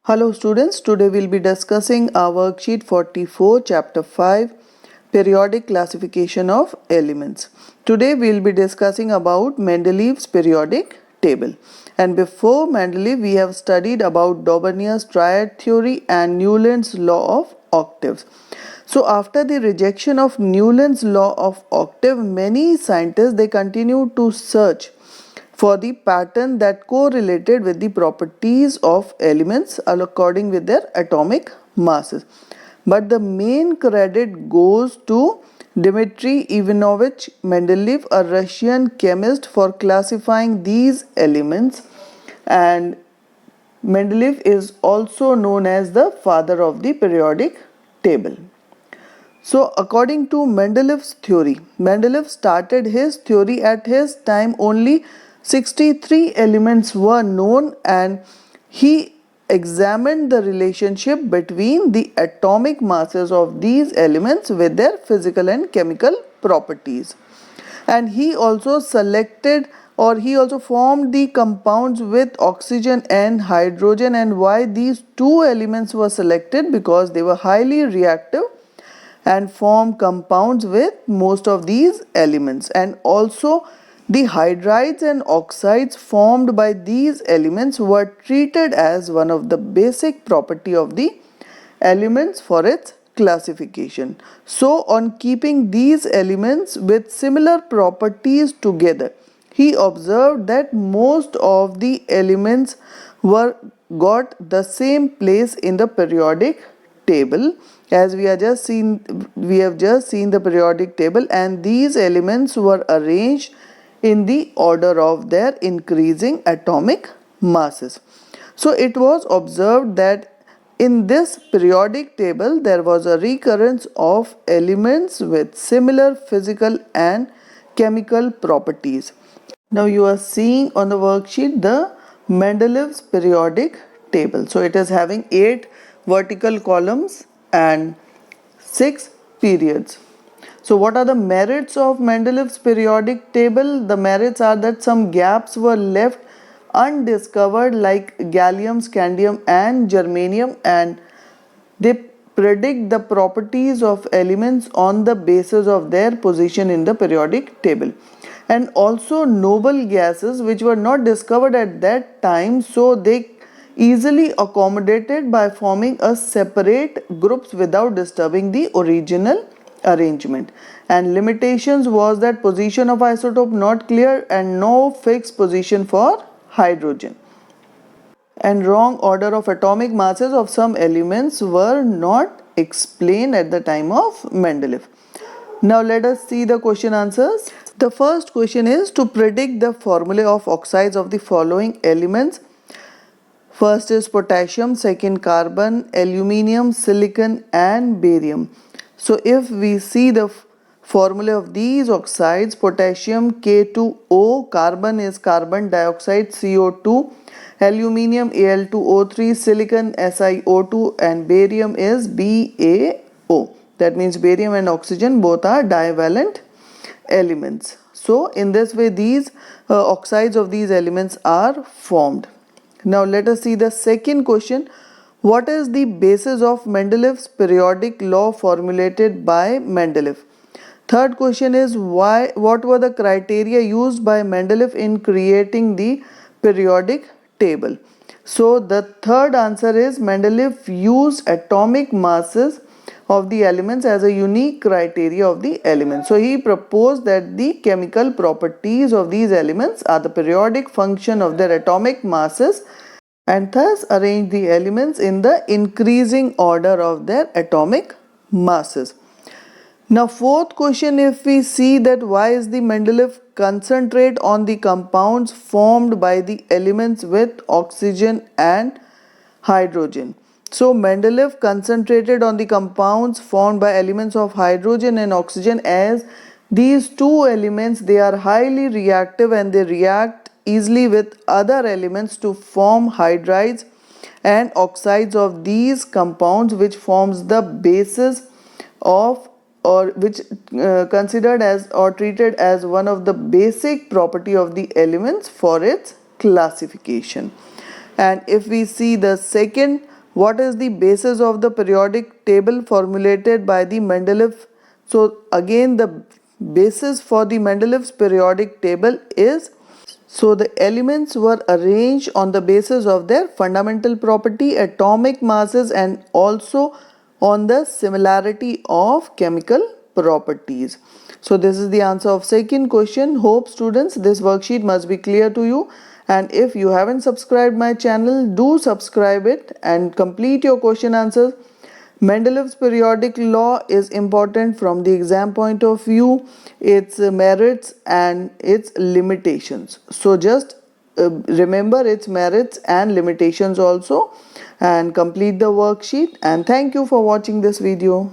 Hello students, today we'll be discussing our worksheet 44 chapter 5 periodic classification of elements. Today we'll be discussing about Mendeleev's periodic table. And before Mendeleev we have studied about Dobernier's triad theory and Newland's law of octaves. So after the rejection of Newland's law of octave, many scientists they continue to search for the pattern that correlated with the properties of elements according with their atomic masses. But the main credit goes to Dmitry Ivanovich Mendeleev, a Russian chemist, for classifying these elements, and Mendeleev is also known as the father of the periodic table. So according to Mendeleev's theory, Mendeleev started his theory at his time only 63 elements were known, and he examined the relationship between the atomic masses of these elements with their physical and chemical properties. And he also formed the compounds with oxygen and hydrogen. And why these two elements were selected? Because they were highly reactive and form compounds with most of these elements. And also the hydrides and oxides formed by these elements were treated as one of the basic property of the elements for its classification. So on keeping these elements with similar properties together, he observed that most of the elements got the same place in the periodic table. As we have just seen the periodic table, and these elements were arranged in the order of their increasing atomic masses. So it was observed that in this periodic table there was a recurrence of elements with similar physical and chemical properties. Now you are seeing on the worksheet the Mendeleev's periodic table. So it is having 8 vertical columns and 6 periods. So what are the merits of Mendeleev's periodic table? The merits are that some gaps were left undiscovered, like gallium, scandium and germanium, and they predict the properties of elements on the basis of their position in the periodic table. And also noble gases which were not discovered at that time, so they easily accommodated by forming a separate groups without disturbing the original arrangement. And limitations was that position of isotope not clear and no fixed position for hydrogen, and wrong order of atomic masses of some elements were not explained at the time of Mendeleev. Now let us see the question answers. The first question is to predict the formula of oxides of the following elements. First is potassium, second carbon, aluminium, silicon and barium. So if we see the formula of these oxides, potassium K2O, carbon is carbon dioxide CO2, aluminium Al2O3, silicon SiO2 and barium is BaO. That means barium and oxygen both are divalent elements. So in this way these oxides of these elements are formed. Now let us see the second question. What is the basis of Mendeleev's periodic law formulated by Mendeleev? Third question is what were the criteria used by Mendeleev in creating the periodic table? So the third answer is Mendeleev used atomic masses of the elements as a unique criteria of the elements. So he proposed that the chemical properties of these elements are the periodic function of their atomic masses, and thus arrange the elements in the increasing order of their atomic masses. Now fourth question, if we see that why is the Mendeleev concentrate on the compounds formed by the elements with oxygen and hydrogen. So Mendeleev concentrated on the compounds formed by elements of hydrogen and oxygen, as these two elements they are highly reactive and they react easily with other elements to form hydrides and oxides of these compounds, which forms the basis of, or which considered as or treated as one of the basic property of the elements for its classification. And if we see the second What is the basis of the periodic table formulated by the Mendeleev? So again, the basis for the Mendelev's periodic table is, so the elements were arranged on the basis of their fundamental property, atomic masses, and also on the similarity of chemical properties. So this is the answer of second question. Hope students this worksheet must be clear to you, and if you haven't subscribed my channel, do subscribe it and complete your question answers. Mendeleev's periodic law is important from the exam point of view, its merits and its limitations. So just remember its merits and limitations also, and complete the worksheet. And thank you for watching this video.